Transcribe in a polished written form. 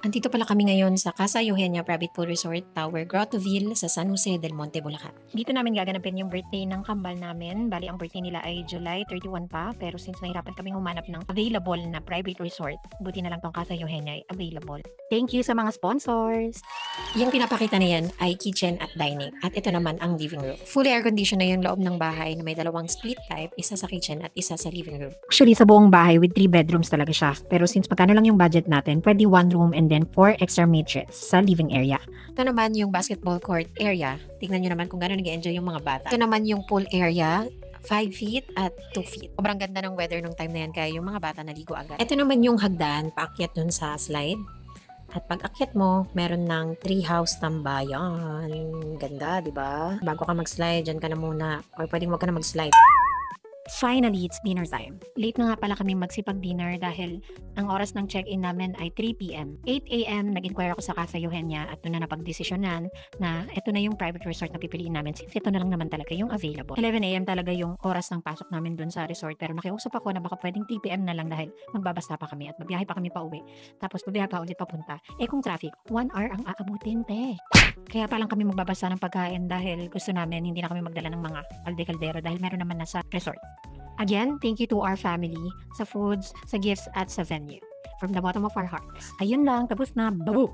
Andito pala kami ngayon sa Casa Eugenia Private Pool Resort Tower, Grottoville sa San Jose del Monte, Bulacan. Dito namin gaganapin yung birthday ng kambal namin. Bali, ang birthday nila ay July 31 pa. Pero since nahirapan kaming humanap ng available na private resort, buti na lang tong Casa Eugenia ay available. Thank you sa mga sponsors! Yung pinapakita na yan ay kitchen at dining. At ito naman ang living room. Fully air-conditioned na yung loob ng bahay na may dalawang split type, isa sa kitchen at isa sa living room. Actually, sa buong bahay with 3 bedrooms talaga siya. Pero since magkano lang yung budget natin, pwede 1 room and then 4 extra matrix sa living area. Ito naman yung basketball court area. Tingnan nyo naman kung gano'n nag-enjoy yung mga bata. Ito naman yung pool area. 5 feet at 2 feet. Sobrang ganda ng weather nung time na yan kaya yung mga bata naligo agad. Ito naman yung hagdan, paakyat dun sa slide. At pag akyat mo, meron ng treehouse tambayan. Ganda, di ba? Bago ka mag-slide, dyan ka na muna. Or pwedeng wag ka na mag-slide. Finally, it's dinner time. Late na nga pala kami magsipag-dinner dahil ang oras ng check-in namin ay 3 p.m. 8 a.m. nag-inquire ako sa Casa Eugenia at doon na napag-desisyonan na ito na yung private resort na pipiliin namin since ito na lang naman talaga yung available. 11 a.m. talaga yung oras ng pasok namin doon sa resort pero nakiusap ako na baka pwedeng 3 p.m. na lang dahil magbabasta pa kami at magbiyahe pa kami pa uwi. Tapos magbiyahe pa ulit papunta. Eh kung traffic, 1 hour ang aabutin, te. Kaya pa lang kami magbabasa ng pagkain dahil gusto namin hindi na kami magdala ng mga kalde-kaldero dahil meron naman na sa resort. Again, thank you to our family sa foods, sa gifts at sa venue. From the bottom of our hearts. Ayun lang, tapos na. Babu!